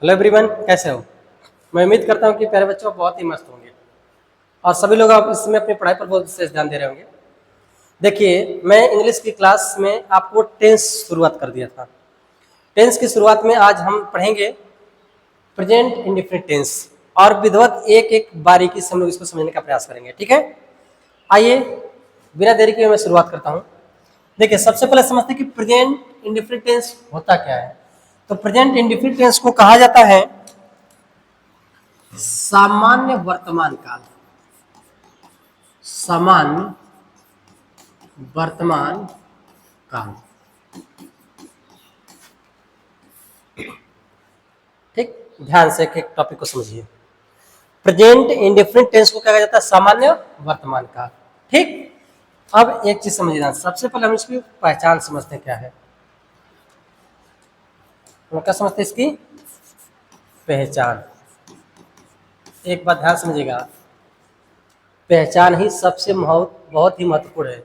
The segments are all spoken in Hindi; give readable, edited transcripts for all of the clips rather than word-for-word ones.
हेलो एवरीवन, कैसे हो। मैं उम्मीद करता हूँ कि प्यारे बच्चों बहुत ही मस्त होंगे और सभी लोग आप इसमें अपनी पढ़ाई पर बहुत विशेष ध्यान दे रहे होंगे। देखिए, मैं इंग्लिश की क्लास में आपको टेंस शुरुआत कर दिया था। टेंस की शुरुआत में आज हम पढ़ेंगे प्रेजेंट इंडेफिनिट टेंस और विधिवत एक एक बारीकी से हम लोग इसको समझने का प्रयास करेंगे। ठीक है, आइए बिना देरी के मैं शुरुआत करता हूँ। देखिए, सबसे पहले समझते हैं कि प्रेजेंट इंडेफिनिट टेंस होता क्या है। तो प्रेजेंट इंडेफिनिट टेंस को कहा जाता है सामान्य वर्तमान काल। सामान्य वर्तमान काल, ठीक। ध्यान से एक एक टॉपिक को समझिए। प्रेजेंट इंडेफिनिट टेंस को कहा जाता है सामान्य वर्तमान काल। ठीक, अब एक चीज समझिए। सबसे पहले हम इसकी पहचान समझते हैं क्या है। हम क्या समझते हैं इसकी पहचान। एक बात ध्यान समझिएगा, पहचान ही सबसे बहुत ही महत्वपूर्ण है,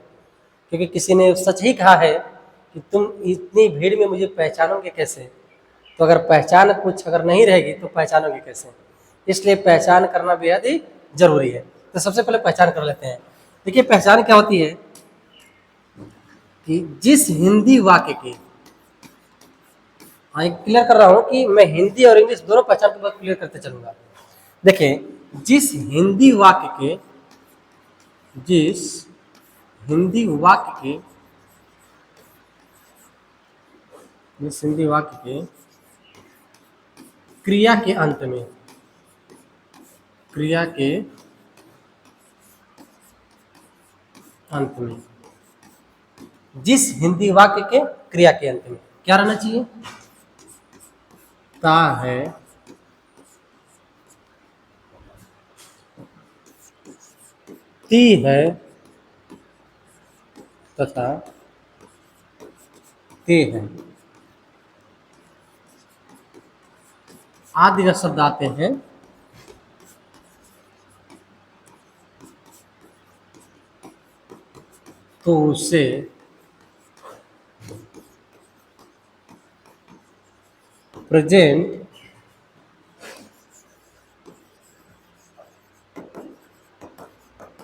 क्योंकि किसी ने सच ही कहा है कि तुम इतनी भीड़ में मुझे पहचानोगे कैसे। तो अगर पहचान कुछ अगर नहीं रहेगी तो पहचानोगे कैसे। इसलिए पहचान करना बेहद ही जरूरी है। तो सबसे पहले पहचान कर लेते हैं। देखिए, पहचान क्या होती है कि जिस हिंदी वाक्य की, हाँ क्लियर कर रहा हूँ कि मैं हिंदी और इंग्लिश दोनों पहचान के बाद क्लियर करते चलूंगा। देखिए, जिस हिंदी वाक्य के जिस हिंदी वाक्य के जिस हिंदी वाक्य के क्रिया के अंत में क्रिया के अंत में जिस हिंदी वाक्य के क्रिया के अंत में क्या रहना चाहिए, ता है, ती है तथा ते है आदि जब शब्द आते हैं तो उसे प्रेजेंट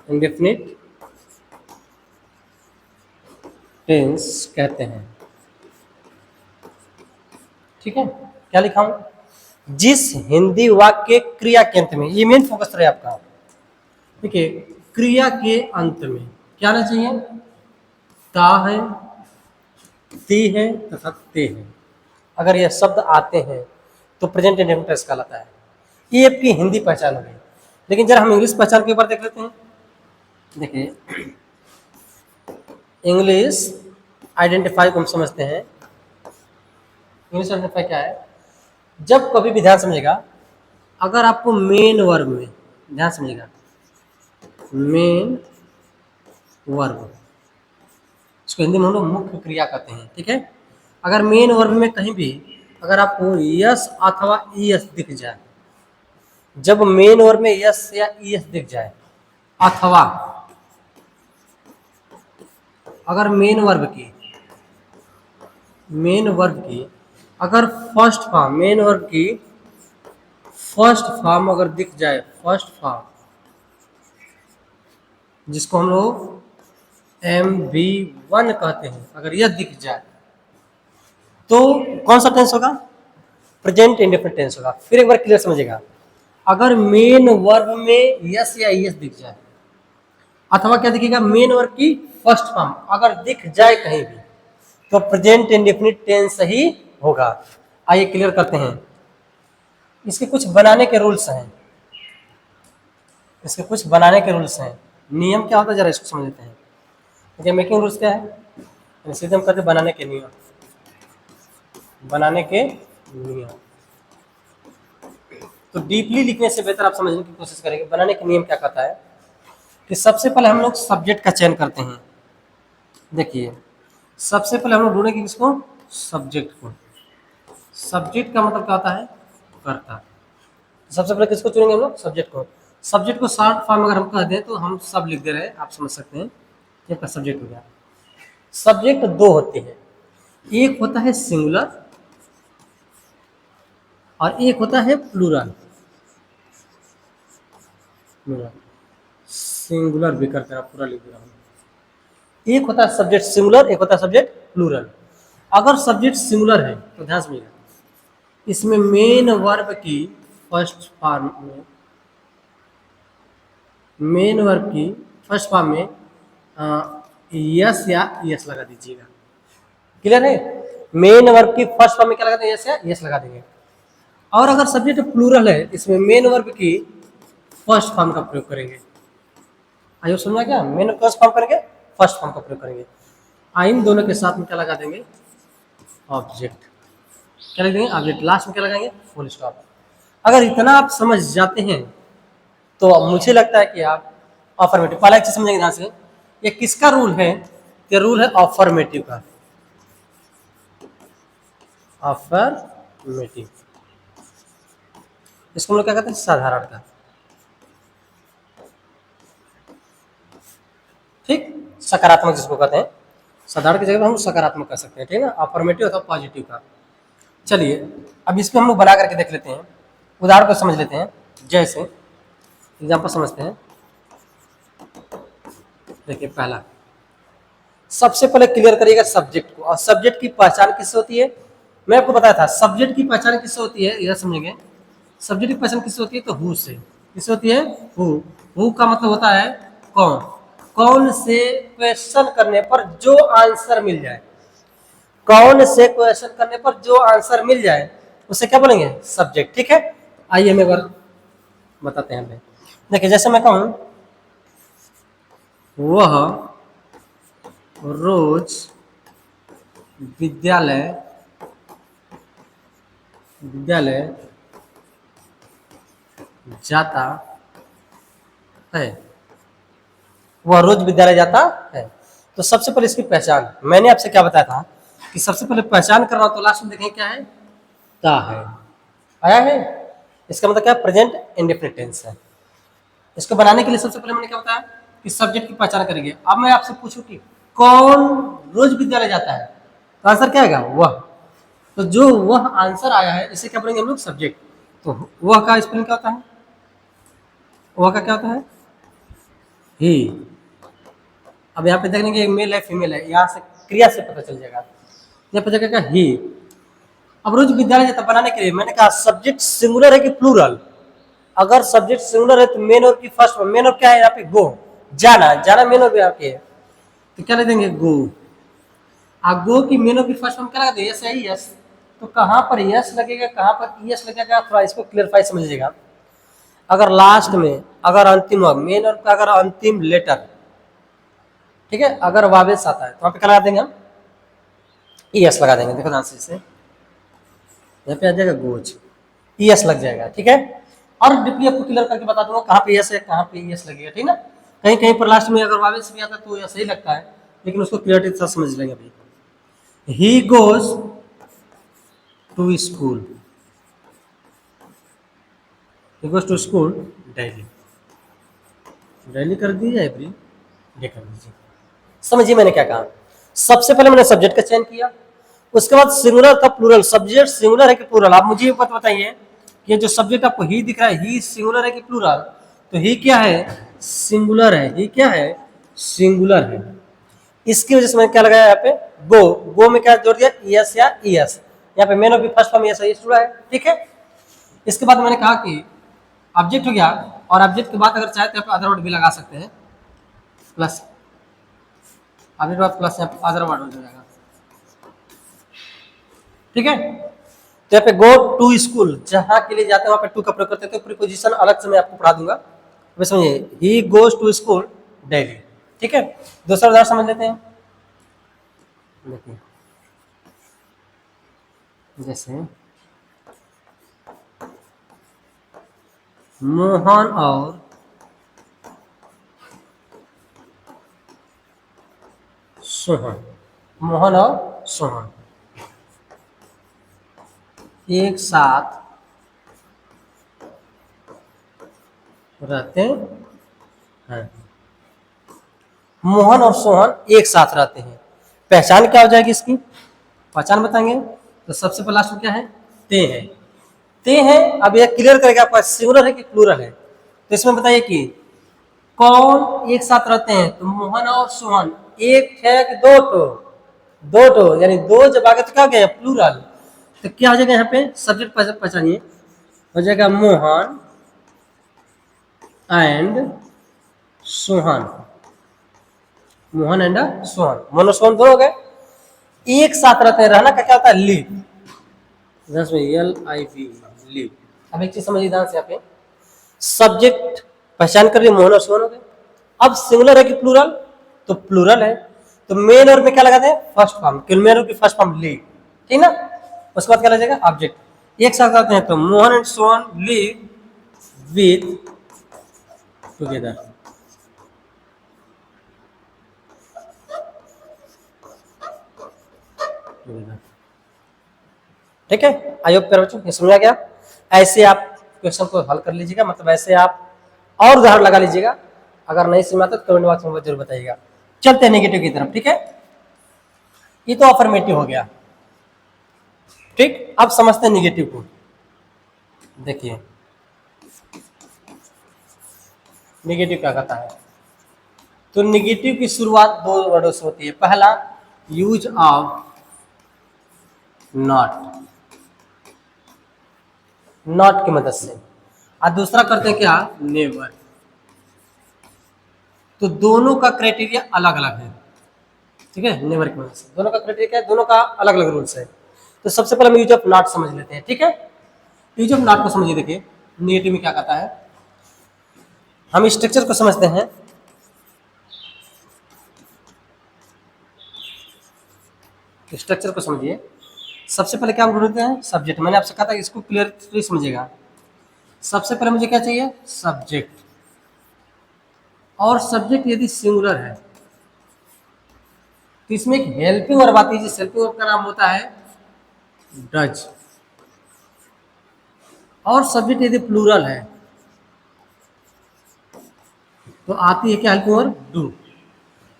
इंडेफिनिट टेंस कहते हैं। ठीक है, क्या लिखा हूं, जिस हिंदी वाक्य क्रिया के अंत में, ये मेन फोकस रहे आपका। देखिए, क्रिया के अंत में क्या रहना चाहिए, ता है, ती है तथा ते है। अगर यह शब्द आते हैं तो प्रेजेंट इंडेफिनिट टेंस कहलाता है। ये आपकी हिंदी पहचान हो गई। लेकिन जरा हम इंग्लिश पहचान के ऊपर देख लेते हैं। देखिए, इंग्लिश आइडेंटिफाई को हम समझते हैं। इंग्लिश आइडेंटिफाई क्या है, जब कभी भी ध्यान समझेगा, अगर आपको मेन वर्ब में, ध्यान समझिएगा, मेन वर्ब, इसको हिंदी में हम लोग मुख्य क्रिया कहते हैं। ठीक है, अगर मेन वर्ब में कहीं भी अगर आपको यस अथवा ईएस दिख जाए, जब मेन वर्ब में यस या ईएस दिख जाए, अथवा अगर मेन वर्ब की अगर फर्स्ट फॉर्म, मेन वर्ब की फर्स्ट फॉर्म अगर दिख जाए, फर्स्ट फॉर्म जिसको हम लोग MV1 कहते हैं, अगर यह दिख जाए तो कौन सा टेंस होगा, प्रेजेंट इंडेफिनिट टेंस होगा। फिर एक बार क्लियर समझिएगा, अगर मेन वर्ब में यस या ईएस दिख जाए, अथवा क्या दिखेगा, मेन वर्ब की फर्स्ट फॉर्म अगर दिख जाए कहीं भी, तो प्रेजेंट इंडेफिनिट टेंस ही होगा। आइए क्लियर करते हैं। इसके कुछ बनाने के रूल्स हैं, इसके कुछ बनाने के रूल्स हैं। नियम क्या होता है जरा इसको समझ लेते हैं। देखिए, मेकिंग रूल्स क्या है, सीधे हम कहते हैं बनाने के नियम। बनाने के नियम तो डीपली लिखने से बेहतर आप समझने की कोशिश करेंगे। बनाने के नियम क्या कहता है कि सबसे पहले हम लोग सब्जेक्ट का चयन करते हैं। देखिए, सबसे पहले हम लोग ढूंढेंगे किसको, सब्जेक्ट को। सब्जेक्ट का मतलब क्या होता है, कर्ता। सबसे पहले किसको चुनेंगे हम लोग, सब्जेक्ट को। सब्जेक्ट को शॉर्ट फॉर्म अगर हम कह दें तो हम सब लिख दे रहे हैं, आप समझ सकते हैं। ये आपका सब्जेक्ट हो गया। सब्जेक्ट 2 होते हैं, एक होता है सिंगुलर और एक होता है प्लूरल। प्लूरल सिंगुलर भी करते हैं, पूरा लिख दे रहा हूँ। एक होता है सब्जेक्ट सिंगुलर, एक होता है सब्जेक्ट प्लूरल। अगर सब्जेक्ट सिंगुलर है तो ध्यान समझिएगा, इसमें मेन वर्ब की फर्स्ट फॉर्म में, मेन वर्ब की फर्स्ट फॉर्म में यस या यस लगा दीजिएगा। क्लियर है? मेन वर्ब की फर्स्ट फॉर्म में क्या लगाते हैं? यस या यस लगा देंगे। और अगर सब्जेक्ट प्लूरल है, इसमें मेन वर्ब की फर्स्ट फॉर्म का प्रयोग करेंगे। आइए समझा क्या? मेन फर्स्ट फॉर्म करेंगे, फर्स्ट फॉर्म का प्रयोग करेंगे। इन दोनों के साथ में क्या लगा देंगे? ऑब्जेक्ट। क्या लगा देंगे? ऑब्जेक्ट। लास्ट में क्या लगाएंगे? Full stop. अगर इतना आप समझ जाते हैं तो मुझे लगता है कि आप अफर्मेटिव, पहला एक चीज समझेंगे ध्यान से, ये किसका रूल है? ये रूल है अफर्मेटिव का। अफर्मेटिव, इसको हम लोग क्या कहते हैं? साधारण का। ठीक, सकारात्मक जिसको कहते हैं, साधारण की जगह हम सकारात्मक कह सकते हैं। ठीक है ना? अफर्मेटिव अथवा पॉजिटिव का। चलिए अब इसको हम लोग बना करके देख लेते हैं, उदाहरण को समझ लेते हैं। जैसे एग्जाम्पल समझते हैं। देखिए पहला, सबसे पहले क्लियर करिएगा सब्जेक्ट को। और सब्जेक्ट की पहचान किससे होती है? मैं आपको बताया था सब्जेक्ट की पहचान किससे होती है, यह समझेंगे। सब्जेक्ट की पहचान किससे होती है? तो हु से। किससे होती है? हु। हु का मतलब होता है कौन। कौन से क्वेश्चन करने पर जो आंसर मिल जाए, कौन से क्वेश्चन करने पर जो आंसर मिल जाए उसे क्या बोलेंगे? सब्जेक्ट। ठीक है, आइए हम एक बार बताते हैं हमें। देखिए जैसे मैं कहूं वह रोज विद्यालय जाता है, वह रोज विद्यालय जाता है। तो सबसे पहले इसकी पहचान, मैंने आपसे क्या बताया था कि सबसे पहले पहचान करना, तो लास्ट में देखेंगे क्या है? ता है। आया है? इसका मतलब क्या? प्रेजेंट इंडेफिनिट टेंस है। इसको बनाने के लिए सबसे पहले मैंने क्या बताया कि सब्जेक्ट की पहचान करेंगे। अब मैं आपसे पूछूं कि कौन रोज विद्यालय जाता है, तो आंसर क्या आएगा? वह। तो जो वह आंसर आया है इसे क्या बोलेंगे हम लोग? सब्जेक्ट। तो वह का स्पेलिंग क्या होता है? वह का क्या होता है? ही। अब यहाँ पे देखेंगे मेल है फीमेल है, यहाँ से क्रिया से पता चल जाएगा। यहाँ पता चलेगा ही। अब रोज विद्यालय जाता बनाने के लिए मैंने कहा सब्जेक्ट सिंगुलर है कि प्लूरल? अगर सब्जेक्ट सिंगुलर है तो मेन और की फर्स्ट, मेन और क्या है यहाँ पे? गो, जाना। जाना मेन और यहाँ पे है, तो क्या लिख देंगे? गो। अब गो की मेन और की फर्स्ट फॉर्म क्या लगा दे? यस है, यस। तो कहाँ पर यस लगेगा, कहाँ पर यस लगेगा, थोड़ा इसको क्लियरफाई समझिएगा। अगर लास्ट में, अगर अंतिम मेन और का अगर अंतिम लेटर, ठीक है, अगर वावेस आता है तो वहां पे क्या लगा देंगे हम? यस लगा देंगे। देखो ध्यान से, इसे यहाँ पे आ जाएगा गोज, यस लग जाएगा। ठीक है, और डीपली आपको क्लियर करके बता दूंगा कहाँ पे यस है, कहाँ पे यस लगेगा। ठीक है ना? कहीं कहीं पर लास्ट में अगर वावेस भी आता है तो यह सही लगता है, लेकिन उसको क्लियरिटी से समझ लेंगे अभी। He goes to school, he goes to school daily. Daily कर दीजिए, एवरी डे कर दीजिए। समझिए मैंने क्या कहा। सबसे पहले मैंने सब्जेक्ट का चयन किया, उसके बाद सिंगुलर था प्लूरल। सब्जेक्ट सिंगुलर है कि प्लूरल? आप मुझे बात बताइए कि जो सब्जेक्ट आपको ही दिख रहा है, ही सिंगुलर है कि प्लूरल? तो ही क्या है? सिंगुलर है। ही क्या है? सिंगुलर है। इसकी वजह से मैंने क्या लगाया यहाँ पे? गो। गो में क्या जोड़ दिया? यस या यस। यहाँ पे main of the first form yes है, जुड़ा है। ठीक है, इसके बाद मैंने कहा कि ऑब्जेक्ट हो गया, और ऑब्जेक्ट के बाद अगर चाहे तो अदर वर्ड भी लगा सकते हैं, प्लस। ऑब्जेक्ट बाद प्लस अदर वर्ड हो जाएगा। ठीक है, तो यहाँ पे गो टू स्कूल, जहां के लिए जाते हैं वहां पे टू का प्रयोग करते हैं, तो प्रीपोजिशन अलग से मैं आपको पढ़ा दूंगा। समझिए, he goes to school daily. ठीक है, दूसरा उदाहरण समझ लेते हैं। देखिए जैसे मोहन और सोहन, मोहन और सोहन एक साथ रहते हैं। मोहन और सोहन एक साथ रहते हैं। पहचान क्या हो जाएगी इसकी? पहचान बताएंगे तो सबसे पहला लास्ट में क्या है? ते है। ते हैं। अब यह क्लियर करेगा आपका सिंगुलर है कि प्लूरल है। तो इसमें बताइए कि कौन एक साथ रहते हैं, तो मोहन और सोहन। एक है कि दो टो, दो टो, यानी दो जब आगे तो क्या हो गया प्लूरल। तो क्या हो जाएगा यहाँ पे सब्जेक्ट पहचानिए, हो जाएगा Mohan and Sohan. Mohan and Sohan, mono Sohan दो हो गए, एक साथ रहते हैं। रहना का क्या होता है लिव, LIV लिव। अब एक चीज समझिए ध्यान से, यहाँ पे सब्जेक्ट पहचान कर लिए मोहन और सोहन हो गए। अब सिंगुलर है कि प्लूरल, तो प्लूरल है, तो मेन और में क्या लगाते हैं फर्स्ट फॉर्म, मेन और की फर्स्ट फॉर्म लिव, ठीक ना। उसके बाद क्या लग जाएगा ऑब्जेक्ट। एक साथ आते हैं तो Mohan and Sohan live with together. ठीक है, आई होप प्यारे बच्चों ये समझ आ गया। ऐसे आप क्वेश्चन को हल कर लीजिएगा, मतलब ऐसे आप और उदाहरण लगा लीजिएगा। अगर नहीं समझ आता तो कमेंट बॉक्स में जरूर बताइएगा। चलते हैं नेगेटिव की तरफ, ठीक है। ये तो अफर्मेटिव हो गया, ठीक। अब समझते हैं नेगेटिव को। देखिए नेगेटिव क्या कहता है, तो नेगेटिव की शुरुआत दो वर्डों से होती है। पहला यूज ऑफ नॉट, नॉट की मदद से, और दूसरा करते हैं क्या नेवर। तो दोनों का क्राइटेरिया अलग अलग है, ठीक है। नेवर की मदद से दोनों का क्राइटेरिया क्या है, दोनों का अलग अलग रूल्स है। तो सबसे पहले हम यूज ऑफ नॉट समझ लेते हैं, ठीक है। यूज ऑफ नॉट को समझिए। देखिए नेगेटिव में क्या कहता है, हम स्ट्रक्चर को समझते हैं। स्ट्रक्चर को समझिए। सबसे पहले क्या हम ढूंढते हैं सब्जेक्ट। मैंने आपसे कहा था इसको क्लियरली समझिएगा। सबसे पहले मुझे क्या चाहिए सब्जेक्ट, और सब्जेक्ट यदि सिंगुलर है तो इसमें एक हेल्पिंग वर्ब आती है, जिस हेल्पिंग वर्ब का नाम होता है डज। और सब्जेक्ट यदि प्लूरल है तो आती है क्या हेल्पिंग वर्ब डू।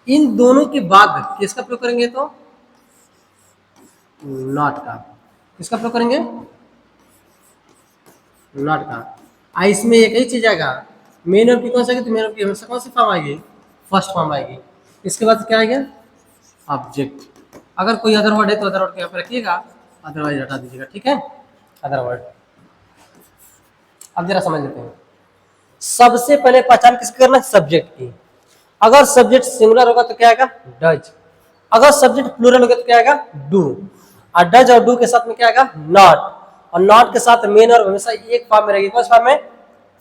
इन दोनों के बाद किसका प्रयोग करेंगे, तो नॉट का। किसका प्रयोग करेंगे नॉट का। इसमें एक ही चीज आएगा, मेन वर्ब की कौन सा आएगी, तो मेन वर्ब की हमेशा कौन सी फॉर्म आएगी फर्स्ट फॉर्म आएगी। इसके बाद क्या आएगा ऑब्जेक्ट। अगर कोई अदर वर्ड है तो अदर वर्ड को यहाँ पे रखिएगा, अदरवाइज हटा दीजिएगा, ठीक है। Other word. अब जरा समझ लेते हैं। सबसे पहले पहचान किसकी करना है सब्जेक्ट की। अगर सब्जेक्ट सिंगुलर होगा तो क्या आएगा डज, अगर सब्जेक्ट प्लूरल होगा तो क्या आएगा डू, और डज और डू के साथ में क्या आएगा नॉट, और नॉट के साथ मेन और हमेशा एक फॉर्म में रहेगी। कौन फॉर्म में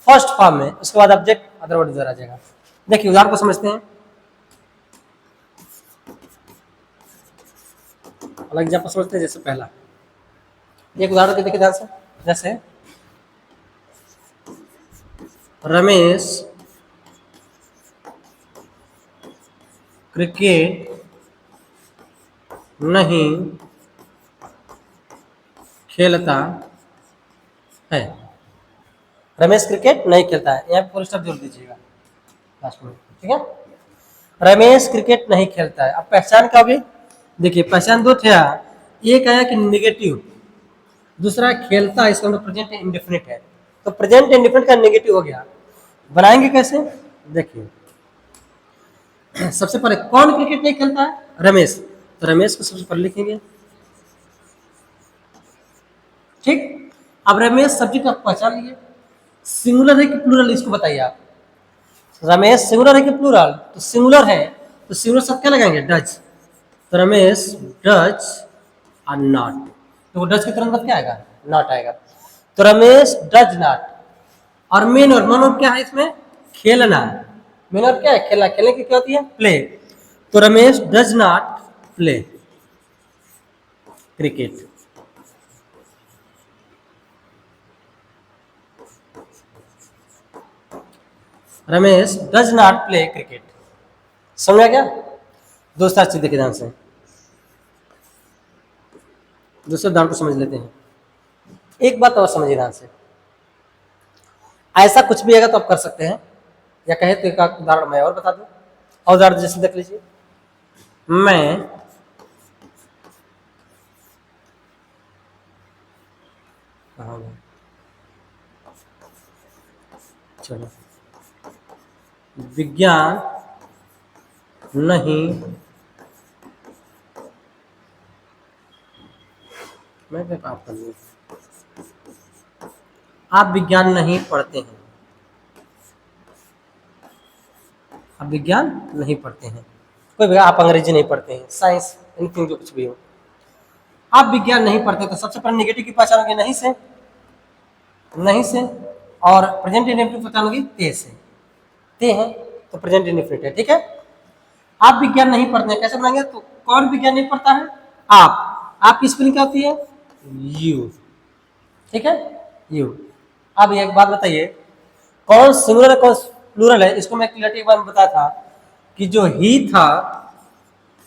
फर्स्ट फॉर्म में। उसके बाद ऑब्जेक्ट अदर वर्ड आ जाएगा। देखिए उदाहरण को समझते हैं। अलग एग्जाम्पल समझते हैं। जैसे पहला एक उदाहरण देखिए ध्यान से। जैसे रमेश क्रिकेट नहीं खेलता है। रमेश क्रिकेट नहीं खेलता है, यहाँ पे फुल स्टॉप जोड़ दीजिएगा लास्ट में, ठीक है। रमेश क्रिकेट नहीं खेलता है। अब पहचान क्या होगी, देखिए पहचान दो थे। एक आया कि नेगेटिव, दूसरा खेलता है, इसका मतलब प्रेजेंट इंडेफिनिट है। तो प्रेजेंट इंडेफिनिट का नेगेटिव हो गया। बनाएंगे कैसे, देखिए सबसे पहले कौन क्रिकेट नहीं खेलता है रमेश, तो रमेश को सबसे पहले लिखेंगे, ठीक। अब रमेश सब्जेक्ट आप पहचान लिए। सिंगुलर है कि प्लूरल इसको बताइए आप। रमेश सिंगुलर है कि प्लूरल, तो सिंगुलर है तो सिंगुलर सब क्या लगाएंगे डज। तो रमेश डज और नॉट, तो डज के तुरंत बाद क्या आएगा नॉट आएगा। तो रमेश डज नॉट। और मेन और नॉन क्या है इसमें खेलना। मेन और क्या है खेलना, खेलने की क्या होती है प्ले। तो Ramesh does not play cricket. Ramesh does not play cricket. समझ आ गया। दूसरा चीज देखिए ध्यान से, दूसरे उदाहरण को समझ लेते हैं। एक बात और समझिए ध्यान से। ऐसा कुछ भी आएगा तो आप कर सकते हैं, या कहे तो एक उदाहरण मैं और बता दूं। और उदाहरण जैसे देख लीजिए, मैं चलो, विज्ञान नहीं, मैं क्या काम कर लूँ, आप विज्ञान नहीं पढ़ते हैं, आप विज्ञान नहीं पढ़ते हैं, कोई भी, आप अंग्रेजी नहीं पढ़ते हैं, साइंस, एनीथिंग, जो कुछ भी हो, आप विज्ञान नहीं पढ़ते, तो सबसे पहले नेगेटिव की पहचान होगी नहीं से, नहीं से, और प्रेजेंट इंडेफिनिट पहचान होगी ते से, ते हैं तो प्रेजेंट इंडेफिनिट है, ठीक है। आप विज्ञान नहीं पढ़ते हैं, कैसे बनाएंगे, तो कौन विज्ञान नहीं पढ़ता है, आपकी स्पेलिंग क्या होती है, यू, ठीक है, यू। अब एक बात बताइए, कौन सिंगुलर है कौन प्लूरल है, इसको मैं क्लियरली एक बार बताया था कि जो ही था,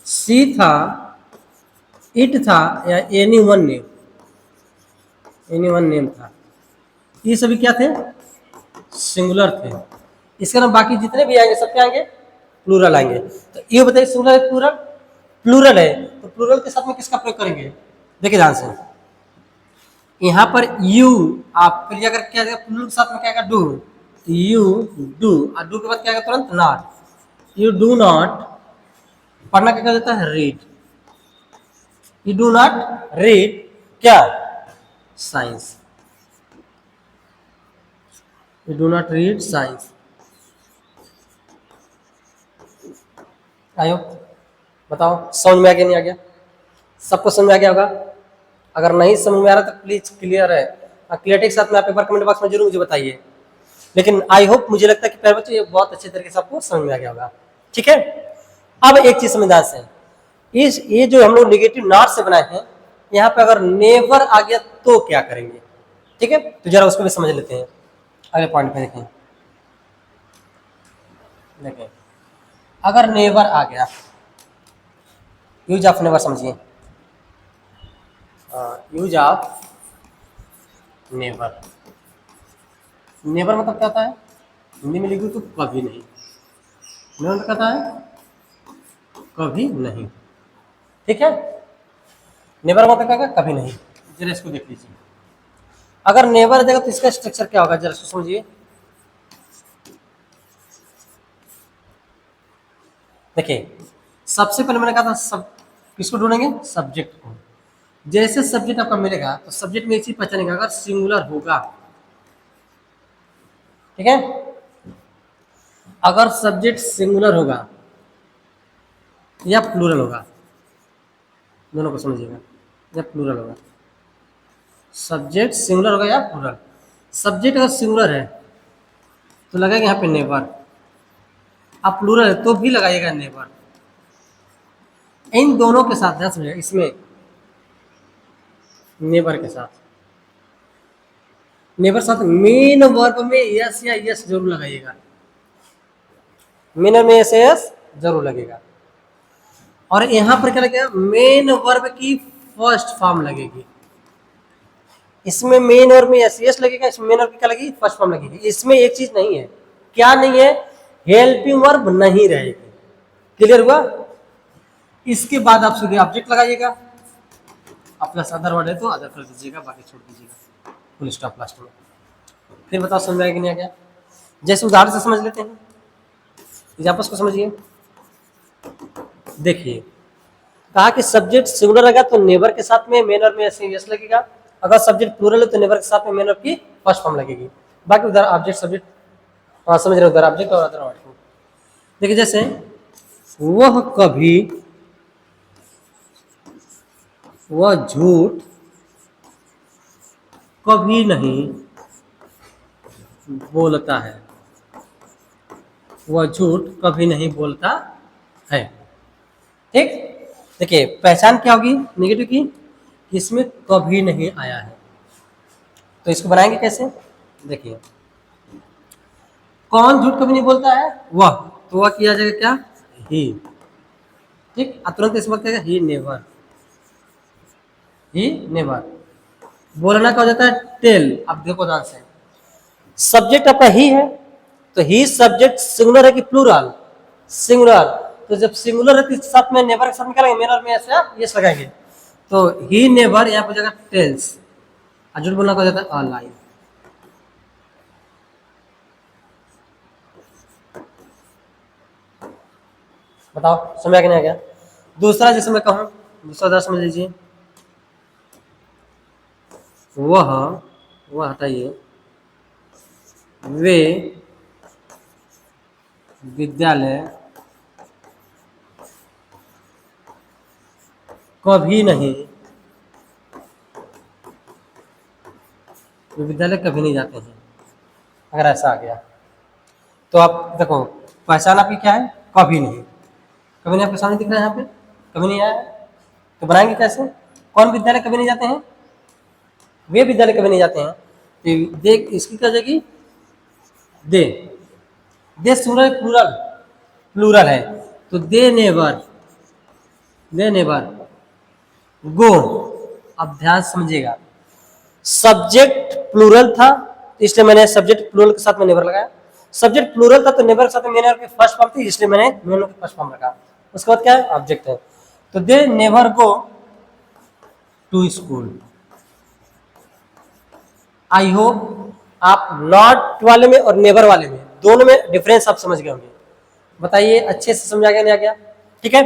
सी था, इट था, या एनी वन नेम था, ये सभी क्या थे, सिंगुलर थे। इसके नाम बाकी जितने भी आएंगे सब क्या आएंगे, प्लूरल आएंगे। तो ये बताइए सिंगुलर है प्लूरल, प्लूरल है, तो प्लूरल के साथ में किसका प्रयोग करेंगे, देखिए ध्यान से, यहाँ पर यू, आप फिर अगर क्या प्लूरल के साथ में क्या डू, यू डू, और डू के बाद क्या तुरंत नॉट, यू डू नॉट, पढ़ना क्या देता है, read, you do not read क्या, science, you do not read science. आयो, बताओ समझ में आ गया नहीं आ गया, सबको समझ में आ गया होगा, अगर नहीं समझ में आ रहा तो प्लीज क्लियर है, क्लियरिटी के साथ में आप एक बार कमेंट बॉक्स में जरूर मुझे बताइए, लेकिन आई होप, मुझे लगता है कि प्यारे बच्चों ये बहुत अच्छे तरीके से आपको समझ में आ गया होगा, ठीक है। अब एक चीज समझदार से, इस ये जो हम लोग नेगेटिव नॉट से बनाए हैं, यहाँ पे अगर नेवर आ गया तो क्या करेंगे, ठीक है, तो जरा उसको भी समझ लेते हैं। अगले पॉइंट पे देखें, देखें अगर नेवर आ गया, यूज ऑफ नेवर समझिए, यूज ऑफ नेवर, नेवर मतलब क्या होता है, हिंदी में लिखूँ तो कभी नहीं, नेवर मतलब क्या होता है, कभी नहीं, ठीक है, नेवर मतलब क्या होगा, कभी नहीं। जरा इसको देख लीजिए, अगर नेवर देगा तो इसका स्ट्रक्चर क्या होगा, जरा समझिए, देखिए सबसे पहले मैंने कहा था सब किसको ढूंढेंगे, सब्जेक्ट को, जैसे सब्जेक्ट आपका मिलेगा तो सब्जेक्ट में एक चीज पहचानेगा, अगर सिंगुलर होगा, ठीक है, अगर सब्जेक्ट सिंगुलर होगा या प्लूरल होगा, दोनों को समझिएगा, या प्लूरल होगा, सब्जेक्ट सिंगुलर होगा या प्लूरल, सब्जेक्ट अगर सिंगुलर है तो लगाएगा यहाँ पे नेवर, अब प्लूरल है तो भी लगाइएगा नेवर, इन दोनों के साथ ध्यान समझिएगा, इसमें नेवर के साथ, नेवर साथ मेन वर्ब में यस या यस जरूर लगाइएगा, मेन में यस यस जरूर लगेगा, और यहां पर क्या लगेगा, मेन वर्ब की फर्स्ट फॉर्म लगेगी, इसमें मेन वर्ब में यस यस लगेगा, इसमें मेन वर्ब की क्या लगेगी, फर्स्ट फॉर्म लगेगी। इसमें एक चीज नहीं है, क्या नहीं है, हेल्पिंग वर्ब नहीं रहेगी, क्लियर हुआ। इसके बाद आप सीधे ऑब्जेक्ट लगाइएगा, आप प्लस अदर वर्ड है तो अदर कर दीजिएगा, बाकी छोड़ दीजिएगा, फुल स्टॉप लास्ट में। फिर बताओ समझ आएगा नहीं आ गया, जैसे उदाहरण से समझ लेते हैं, एग्जाम्पल्स को समझिए, देखिए कहा कि सब्जेक्ट सिंगुलर रहेगा तो नेवर के साथ में मेन वर्ब में यस लगेगा, अगर सब्जेक्ट प्लूरल है तो नेवर के साथ में मेन वर्ब की फर्स्ट फॉर्म लगेगी, बाकी उधर ऑब्जेक्ट सब्जेक्ट समझ रहे हो, उधर ऑब्जेक्ट और अदर वर्ड को। देखिए जैसे वह कभी, वह झूठ कभी नहीं बोलता है, वह झूठ कभी नहीं बोलता है, ठीक। देखिए पहचान क्या होगी नेगेटिव की, इसमें कभी नहीं आया है, तो इसको बनाएंगे कैसे, देखिए कौन झूठ कभी नहीं बोलता है, वह, तो वह किया जाएगा क्या, ही, ठीक, तुरंत इस वक्त ही नेवर, ही नेवर, बोलना क्या हो जाता है, टेल। अब देखो ध्यान से, सब्जेक्ट आपका ही है, तो ही सब्जेक्ट सिंगुलर है कि प्लूरल, सिंगुलर, तो जब सिंगुलर है तो इसके साथ में नेवर के साथ में क्या लगेगा, मेन में ऐसे यस लगाएंगे, तो ही नेवर यहाँ पर जगह टेल्स, झूठ बोलना क्या हो जाता है, अ लाई, बताओ समझ आ गया नहीं आ गया? दूसरा जैसे मैं कहूँ, दूसरा उदाहरण समझ लीजिए, वह हटाइए, वे विद्यालय कभी नहीं, वे विद्यालय कभी नहीं जाते हैं। अगर ऐसा आ गया तो आप देखो पहचान आपकी क्या है, कभी नहीं। कभी नहीं आपके सामने दिख रहा है यहाँ पे, कभी नहीं आया है। तो बनाएंगे कैसे? कौन विद्यालय कभी नहीं जाते हैं? वे विद्यालय कभी नहीं जाते हैं। तो देख इसकी क्या जाएगी, दे। दे प्लूरल प्लूरल प्लूरल है, तो दे नेवर गो। अब ध्यान समझिएगा, सब्जेक्ट प्लूरल था इसलिए मैंने सब्जेक्ट प्लूरल के साथ में नेवर लगाया। सब्जेक्ट प्लूरल था तो नेवर के साथ में नेवर की फर्स्ट फॉर्म थी इसलिए मैंने नेवर की फर्स्ट फॉर्म रखा। उसके बाद क्या है, ऑब्जेक्ट है। तो they never go to school. I hope आप नॉट वाले में और नेवर वाले में दोनों में डिफरेंस आप समझ गए होंगे। बताइए अच्छे से समझा गया नहीं आ गया? ठीक है,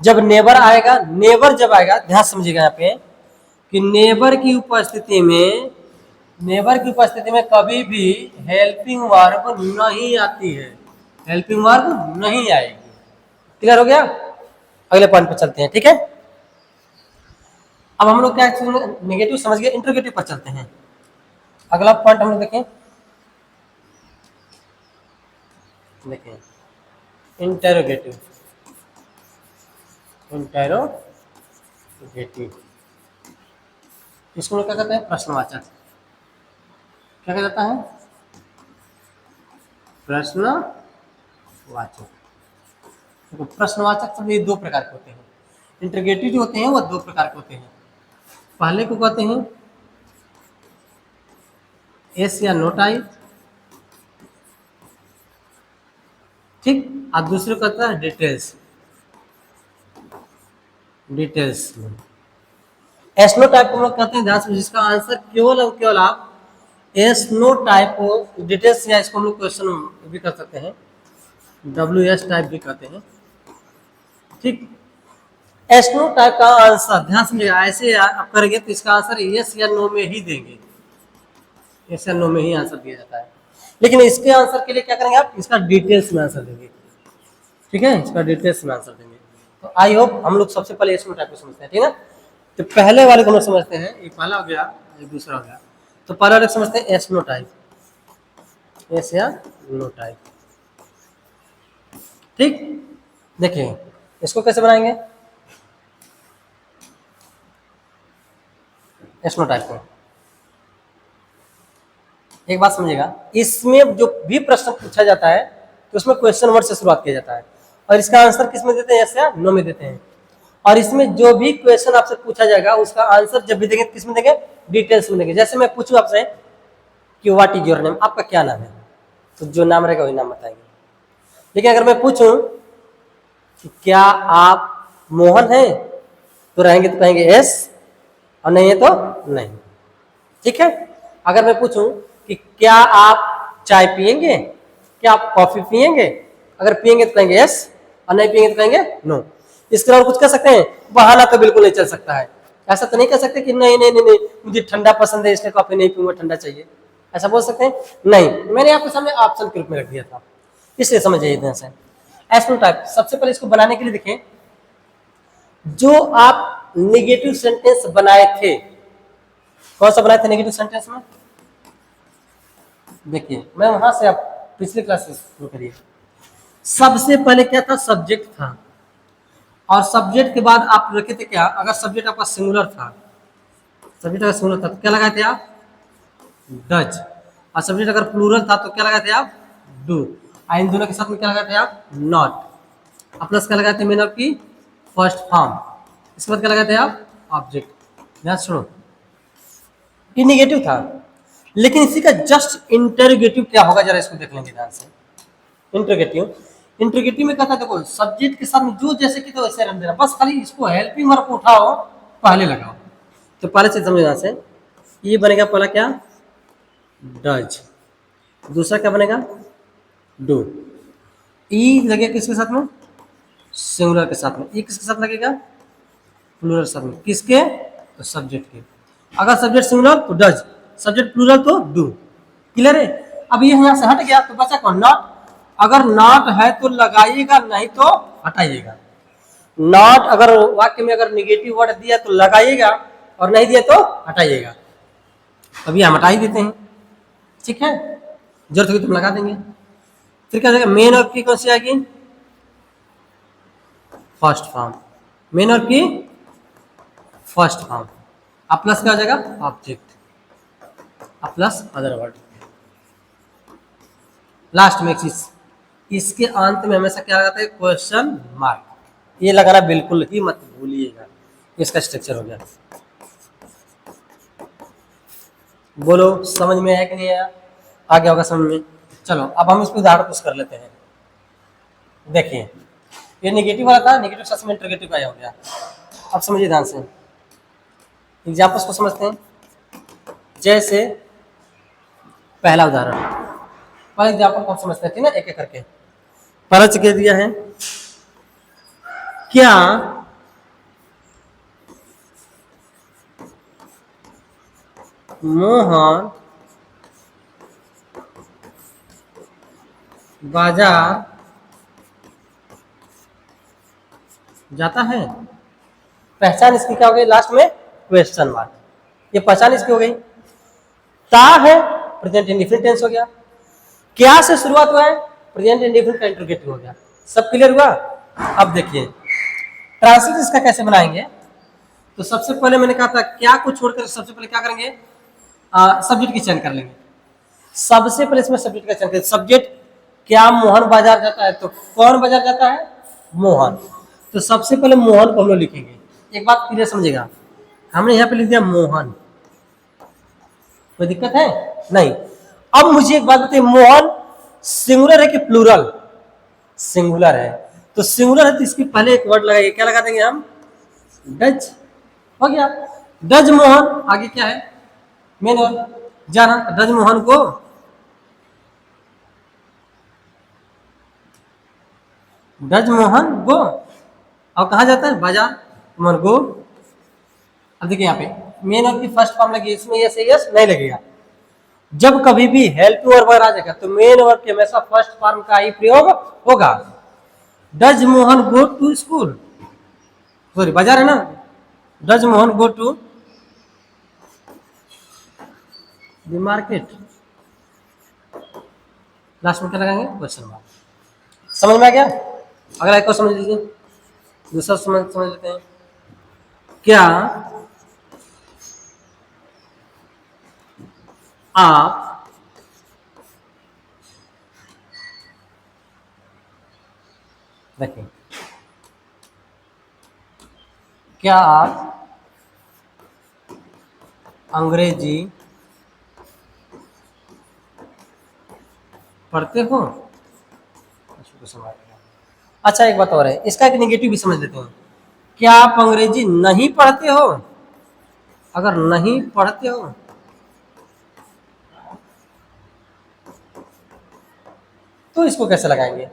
जब नेवर आएगा, नेवर जब आएगा ध्यान समझिएगा यहाँ पे कि नेवर की उपस्थिति में कभी भी हेल्पिंग वर्ब नहीं आती है, हेल्पिंग वर्ब नहीं आएगी। क्लियर हो गया? अगले पॉइंट पर चलते हैं। ठीक है, अब हम लोग क्या नेगेटिव समझ गए, इंटरोगेटिव पर चलते हैं। अगला पॉइंट हम लोग देखें इंटरोगेटिव। इसको लोग क्या कहते हैं, प्रश्नवाचक। क्या कहा जाता है, प्रश्नवाचक। देखो प्रश्नवाचक शब्द ये दो प्रकार के होते हैं। इंटरोगेटिव जो होते हैं वो दो प्रकार के होते हैं। पहले को कहते हैं एस या नो टाइप, ठीक, और दूसरे को कहता है डिटेल्स। एस नो टाइप को हम लोग कहते हैं, ध्यान से जिसका आंसर केवल और केवल आप एस नो टाइप को डिटेल्स, या इसको हम लोग क्वेश्चन भी कर सकते हैं, WS टाइप भी कहते हैं। ठीक, एस नो टाइप का आंसर ध्यान समझिएगा, ऐसे आप करेंगे तो इसका आंसर यस या नो में ही देंगे, यस या नो में ही आंसर दिया जाता है। लेकिन इसके आंसर के लिए क्या करेंगे आप, इसका डिटेल्स में आंसर देंगे। ठीक है, इसका डिटेल्स में आंसर देंगे। तो आई होप हम लोग सबसे पहले एस नो टाइप को समझते हैं। ठीक है, तो पहले वाले को हम लोग समझते हैं, ये पहला हो गया, ये दूसरा हो गया। तो पहले वाले समझते हैं एस नो टाइप, एस या नो टाइप। ठीक, देखिए इसको कैसे बनाएंगे एस नो टाइप को। एक बात समझिएगा, इसमें जो भी प्रश्न पूछा जाता है तो उसमें क्वेश्चन वर्ड से शुरुआत किया जाता है, और इसका आंसर किस में देते हैं, यस या नो में देते हैं। और इसमें जो भी क्वेश्चन आपसे पूछा जाएगा उसका आंसर जब भी देंगे किस में देंगे, डिटेल्स में देंगे। जैसे मैं पूछूं आपसे कि व्हाट इज योर नेम, आपका क्या नाम है, तो जो नाम रहेगा वही नाम बताएंगे। लेकिन अगर मैं पूछूं कि क्या आप मोहन हैं, तो रहेंगे तो कहेंगे यस, और नहीं है तो नहीं। ठीक है, अगर मैं पूछूं कि क्या आप चाय पियेंगे, क्या आप कॉफी पियेंगे, अगर पियेंगे तो कहेंगे यस, और नहीं पियेंगे तो कहेंगे नो। इसके अलावा कुछ कह सकते हैं, बहाना तो बिल्कुल नहीं चल सकता है। ऐसा तो नहीं कह सकते कि नहीं नहीं नहीं नहीं मुझे ठंडा पसंद है इसलिए कॉफी नहीं पीऊंगा, ठंडा चाहिए, ऐसा बोल सकते हैं? नहीं, मैंने आपके सामने ऑप्शन के रूप में रख दिया था, इसलिए समझिए इधर से। एस नो टाइप सबसे पहले इसको बनाने के लिए देखें, जो आप नेगेटिव सेंटेंस बनाए थे, कौन सा बनाए थे नेगेटिव सेंटेंस में, देखिए मैं वहां से, आप पिछले क्लास से शुरू करिए। सबसे पहले क्या था, सब्जेक्ट था, और सब्जेक्ट के बाद आप रखे थे क्या, अगर सब्जेक्ट आपका सिंगुलर था, सब्जेक्ट अगर सिंगुलर था तो क्या लगाए थे आप, डज, और सब्जेक्ट अगर प्लूरल था तो क्या लगाए थे आप, डू, और इन दोनों के साथ में क्या लगाए थे आप, नॉट, और प्लस क्या लगाए थे मेन ऑफ की फर्स्ट फॉर्म, इसके बाद क्या लगाए थे आप, ऑब्जेक्ट। ध्यान सुनो, ये निगेटिव था, लेकिन इसी का जस्ट इंटरोगेटिव क्या होगा जरा इसको देख लेंगे ध्यान से। इंटरोगेटिव में कहता है देखो सब्जेक्ट के साथ में जो जैसे कि तो वैसे रख देना, बस खाली इसको हेल्पिंग वर्ब उठाओ पहले लगाओ। तो पहले से समझना से ये बनेगा, पहला क्या, डज, दूसरा क्या बनेगा, डू, ई लगे किसके साथ में, सिंगुलर के साथ में, ये किसके साथ लगेगा, प्लूरल साथ में, किसके, तो सब्जेक्ट के। अगर सब्जेक्ट सिंगुलर तो डज, सब्जेक्ट प्लूरल तो डू। क्लियर है। अब ये यहाँ से हट गया तो बचा कौन, नॉट। अगर नॉट है तो लगाइएगा, नहीं तो हटाइएगा। नॉट अगर वाक्य में अगर निगेटिव वर्ड दिया तो लगाइएगा और नहीं दिया तो हटाइएगा। अभी हम हटा ही देते हैं, ठीक है, जरूरत होगी तो लगा देंगे। फिर क्या जाएगा, मेन और की कौन सी आएगी, फर्स्ट फॉर्म, मेन और की फर्स्ट फॉर्म। अब प्लस क्या हो जाएगा, ऑब्जेक्ट, अब प्लस अदर वर्ड। लास्ट में एक चीज, इसके अंत में हमेशा क्या लगाता है, क्वेश्चन मार्क। ये लगाना बिल्कुल ही मत भूलिएगा। इसका स्ट्रक्चर हो गया। बोलो समझ में है कि नहीं आया, आ गया होगा समझ में। चलो अब हम इसको उदाहरण कुछ कर लेते हैं। देखिए ये नेगेटिव वाला था, नेगेटिव साथ में इंटरोगेटिव आया हो गया। अब समझिए ध्यान से, एग्जाम्पल्स को समझते हैं। जैसे पहला उदाहरण, पहले एग्जाम्पल को समझते हैं ना, एक एक करके। पहला चीज दिया है, क्या मोहन बाजार जाता है। पहचान इसकी क्या हो गई, लास्ट में क्वेश्चन मार्क। ये पहचान इसकी हो गई। ता है, प्रेजेंट इंडिफिनिट टेंस हो गया। क्या से शुरुआत हुआ है, प्रेजेंट इंडिफिनिट का इंटरोगेटिव हो गया। सब क्लियर हुआ। अब देखिए ट्रांसलेट इसका कैसे बनाएंगे। तो सबसे पहले मैंने कहा था क्या को छोड़कर सबसे पहले क्या करेंगे, सब्जेक्ट की चयन कर लेंगे। सबसे पहले इसमें सब्जेक्ट का चयन करें। सब्जेक्ट क्या मोहन बाजार जाता है, तो कौन बाजार जाता है, मोहन। तो सबसे पहले मोहन को हम लोग लिखेंगे। एक बात क्लियर समझेगा, हमने यहाँ पे लिख दिया मोहन, कोई दिक्कत है नहीं। अब मुझे एक बात बताइए, मोहन सिंगुलर है कि प्लूरल, सिंगुलर है। तो सिंगुलर है तो इसके पहले एक वर्ड लगाइए, क्या लगा देंगे हम, डज। हो गया, डज मोहन, आगे क्या है, मेन वर्ड जाना। डज मोहन को, डज मोहन गो, और कहा जाता है बाजार, मोहन गो। अब देखिए यहाँ पे मेन वर्ब की फर्स्ट फॉर्म लगी, इसमें यस यस नहीं लगेगा। जब कभी भी हेल्प वर्ब आ जाएगा तो मेन वर्ब के हमेशा फर्स्ट फॉर्म का ही प्रयोग होगा। Does Mohan go to school, sorry बाजार है ना, does Mohan go to the market. Last में क्या लगाएंगे, क्वेश्चन मार्क। समझ में आ गया। अगला एक और समझ लीजिए, दूसरा समझ लेते हैं। क्या आप देखिए, क्या आप अंग्रेजी पढ़ते हो। अच्छा एक बात और है, इसका एक नेगेटिव भी समझ लेते हैं। क्या आप अंग्रेजी नहीं पढ़ते हो, अगर नहीं पढ़ते हो तो इसको कैसे लगाएंगे,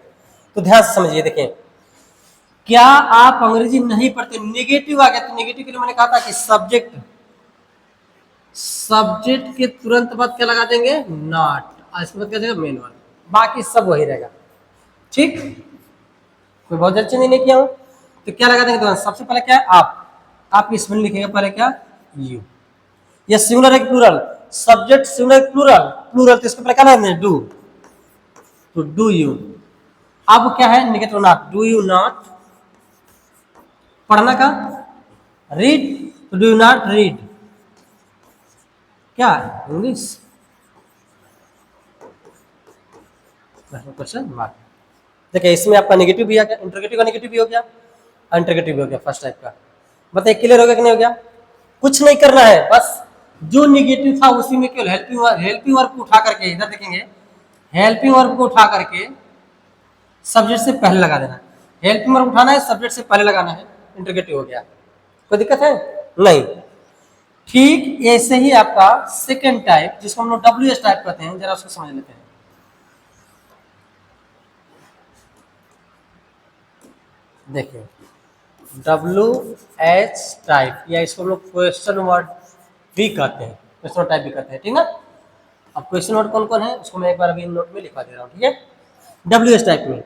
तो ध्यान से समझिए। देखिए क्या आप अंग्रेजी नहीं पढ़ते, नेगेटिव आ गया। तो नेगेटिव के लिए मैंने कहा था कि सब्जेक्ट, सब्जेक्ट के तुरंत बाद क्या लगा देंगे, नॉट। इसके बाद क्या देगा, मेन वर्ब। बाकी सब वही रहेगा, ठीक। कोई बहुत अच्छे नहीं किया हूं तो क्या लगा देंगे, तो सबसे पहले क्या है, आप इसमें लिखेंगे पहले क्या, यू। ये सिंगुलर है plural, subject singular plural, plural तो इसके पहले क्या लगा देंगे, डू। तो डू यू। अब क्या है, negative not, do you not पढ़ना का, रीड, तो डू यू नॉट रीड क्या, इंग्लिश। Question mark. देखिए इसमें आपका नेगेटिव भी आ गया, इंटरोगेटिव का नेगेटिव भी हो गया, इंटरोगेटिव भी हो गया फर्स्ट टाइप का। बताइए क्लियर हो गया कि नहीं हो गया। कुछ नहीं करना है, बस जो नेगेटिव था उसी में केवल हेल्पिंग वर्ब को उठा करके, इधर देखेंगे हेल्पिंग वर्ब को उठा करके सब्जेक्ट से पहले लगा देना। हेल्पिंग वर्ब उठाना है, सब्जेक्ट से पहले लगाना है, इंटरोगेटिव हो गया। कोई दिक्कत है नहीं। ठीक ऐसे ही आपका सेकेंड टाइप, जिसको हम लोग WH टाइप कहते हैं, जरा उसको समझ लेते हैं। देखिए WH टाइप, या इसको हम लोग क्वेश्चन वर्ड भी कहते हैं, क्वेश्चन टाइप भी कहते हैं, ठीक ना। अब क्वेश्चन वर्ड कौन कौन है उसको मैं एक बार अभी नोट में लिखवा दे रहा हूँ, ठीक है। WH टाइप में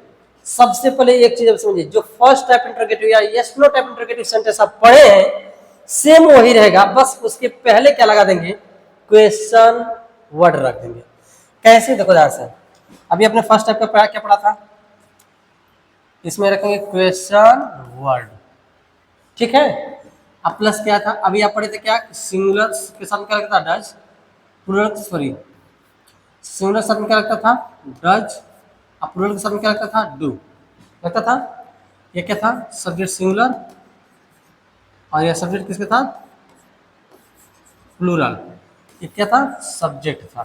सबसे पहले एक चीज अब समझिए, जो फर्स्ट टाइप इंटरोगेटिव या yes no type interrogative sentence आप पढ़े हैं सेम वही रहेगा, बस उसके पहले क्या लगा देंगे, क्वेश्चन वर्ड रख देंगे। कैसे, देखो ध्यान से, अभी अपने फर्स्ट टाइप का क्या पढ़ा था, इसमें रखेंगे क्वेश्चन वर्ड, ठीक है। अब प्लस क्या था, अभी आप पढ़े थे क्या, सिंगुलर के साथ क्या लगता था, डज, प्लूरल सॉरी, सिंगुलर शब्द में क्या लगता था, डज, और प्लूरल के शब्द में क्या लगता था, डू लगता था। ये क्या था, सब्जेक्ट सिंगुलर, और यह सब्जेक्ट किसके था, प्लूरल। ये क्या था, सब्जेक्ट था।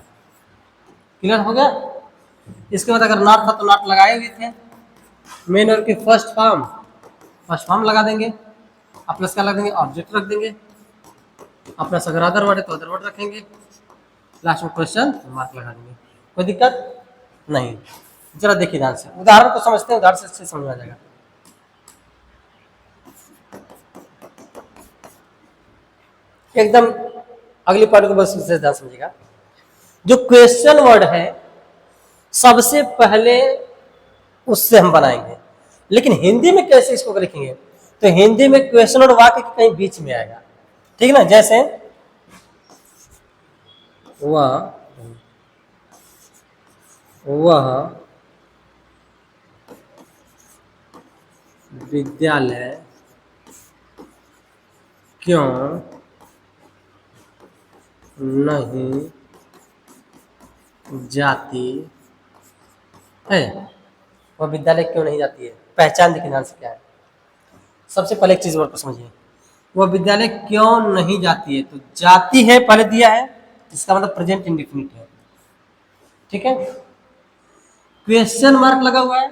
क्लियर हो गया। इसके बाद अगर नॉट था तो नॉट लगाए हुए थे, मेन वर्ब की फर्स्ट फॉर्म लगा देंगे, और प्लस क्या लगा देंगे, ऑब्जेक्ट रख देंगे, और प्लस अगर अदर वर्ड है तो अदर वर्ड रखेंगे, लास्ट में क्वेश्चन मार्क लगा देंगे। कोई दिक्कत नहीं। जरा देखिए ध्यान से, उदाहरण को समझते हैं, उदाहरण से अच्छे समझ में आ जाएगा। एकदम अगली पार्ट को बस विशेष ध्यान समझिएगा। जो क्वेश्चन वर्ड है सबसे पहले उससे हम बनाएंगे, लेकिन हिंदी में कैसे इसको लिखेंगे, तो हिंदी में क्वेश्चन और वाक्य के कहीं बीच में आएगा, ठीक ना। जैसे वह विद्यालय क्यों नहीं जाती है, वह विद्यालय क्यों नहीं जाती है, पहचान देखिए ध्यान से क्या है। सबसे पहले एक चीज वर्ड को समझिए, वह विद्यालय क्यों नहीं जाती है, तो जाती है पहले दिया है, इसका मतलब प्रेजेंट इंडेफिनिट है, ठीक है। क्वेश्चन मार्क लगा हुआ है,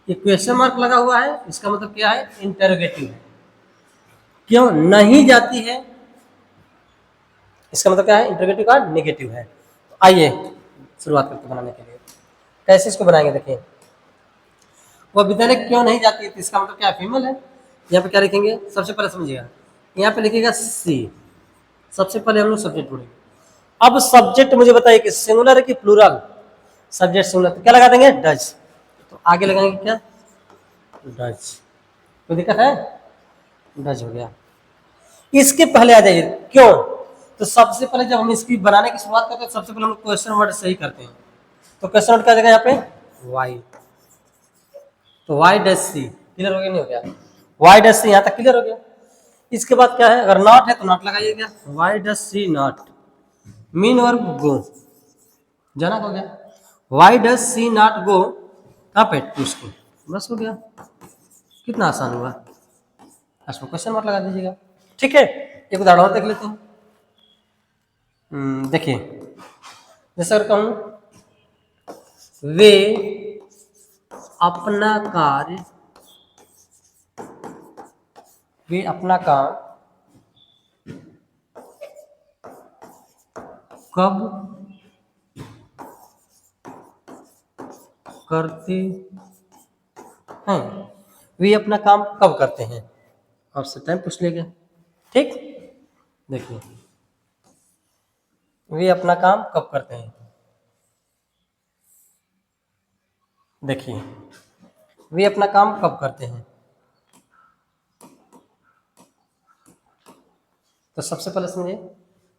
ये क्वेश्चन मार्क लगा हुआ है, इसका मतलब क्या है, इंटरोगेटिव है। क्यों नहीं जाती है, इसका मतलब क्या है, इंटरोगेटिव का नेगेटिव है। तो आइए शुरुआत करते बनाने के लिए, कैसे इसको बनाएंगे, देखिए वह विद्यालय क्यों नहीं जाती है, तो इसका मतलब क्या, फीमेल है। यहाँ पे क्या लिखेंगे, सबसे पहले समझिएगा, यहाँ पे लिखिएगा सी, सबसे पहले हम लोग सब्जेक्ट ढूंढेंगे। अब सब्जेक्ट मुझे बताइए कि सिंगुलर है कि प्लूरल, सब्जेक्ट सिंगुलर, तो क्या लगा देंगे, डज, तो आगे लगाएंगे क्या, डज। कोई दिक्कत है, डज हो गया। इसके पहले आ जाइए क्यों, तो सबसे पहले जब हम इसकी बनाने की शुरुआत करते हैं सबसे पहले हम लोग क्वेश्चन वर्ड सही करते हैं, तो क्वेश्चन वर्ड क्या जगह यहाँ पे, वाई, तो वाई डज सी, क्लियर हो गया, नहीं हो गया, वाई डज सी, यहाँ तक क्लियर हो गया। इसके बाद क्या है, अगर नॉट है तो नॉट लगाइएगा, why does see not, mean verb go, जाना हो गया, why does see not go कहाँ पे, टू स्कूल, बस हो गया। कितना आसान हुआ, इसमें क्वेश्चन मार्क लगा दीजिएगा, ठीक है। एक उदाहरण और देख लेते हैं। देखिए, जैसे अगर कहूँ वे अपना कार्य, वे अपना काम कब करते हैं, वे अपना काम कब करते हैं, आपसे टाइम पूछ लेगा, ठीक। देखिए वे अपना काम कब करते हैं, देखिए वे अपना काम कब करते हैं, तो सबसे पहले समझिए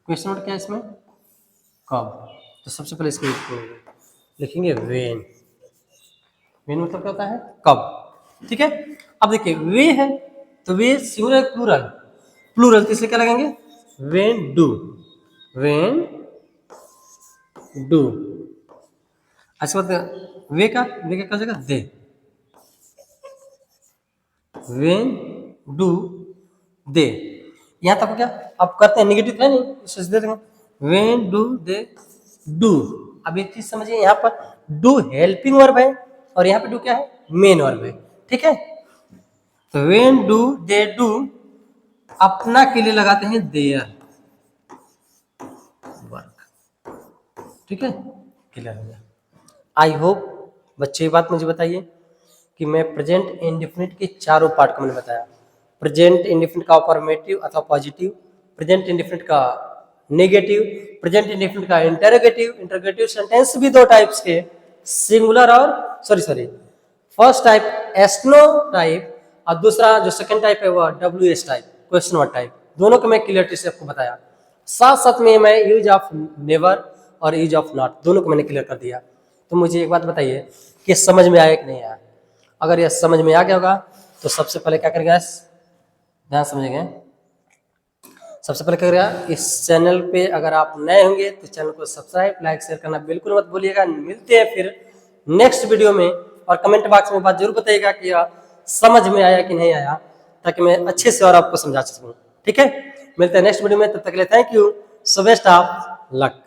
क्वेश्चन वर्ड क्या है इसमें, कब, तो सबसे पहले इसको लिखेंगे वेन, वेन मतलब क्या होता है, कब, ठीक है। अब देखिए वे है, तो वे सिंगुलर प्लूरल, प्लूरल तो इसलिए क्या लगेंगे, वेन डू, वेन डू। अच्छा बात, वे का क्या जगह, दे, वेन डू दे, यहाँ तक क्या, अब करते हैं, निगेटिव है नहीं, सोच दे देंगे, वेन डू दे डू। अब एक चीज समझिए, यहाँ पर डू हेल्पिंग वर्ब है, और यहाँ पे डू क्या है, मेन वर्ब है, ठीक है। तो वेन डू दे डू, अपना के लिए लगाते हैं देयर वर्क, ठीक है, क्लियर हो गया। आई होप बच्चे ये बात मुझे बताइए कि मैं प्रेजेंट इंडेफिनिट के चारों पार्ट को मैंने बताया। प्रेजेंट इंडेफिनिट का अफर्मेटिव अथवा पॉजिटिव, प्रेजेंट इंडेफिनिट का नेगेटिव, प्रेजेंट इंडेफिनिट का इंटरोगेटिव। इंटरोगेटिव सेंटेंस भी दो टाइप्स के, सिंगुलर और sorry first type snow type और दूसरा जो सेकंड टाइप है वह WS type, question word type. दोनों को मैं क्लियरिटी से आपको बताया। साथ साथ में मैं यूज ऑफ नेवर और यूज ऑफ नॉट दोनों को मैंने क्लियर कर दिया। तो मुझे एक बात बताइए कि समझ में आया कि नहीं आया। अगर यह समझ में आ गया होगा तो सबसे पहले क्या करेगा, ध्यान समझेंगे। सबसे पहले क्या करेगा, इस चैनल पे अगर आप नए होंगे तो चैनल को सब्सक्राइब लाइक शेयर करना बिल्कुल मत भूलिएगा। मिलते हैं फिर नेक्स्ट वीडियो में, और कमेंट बॉक्स में बात जरूर बताइएगा कि यह समझ में आया कि नहीं आया, ताकि मैं अच्छे से और आपको समझा सकूं। ठीक है, मिलते हैं नेक्स्ट वीडियो में, तब तक के लिए thank you. So best of luck.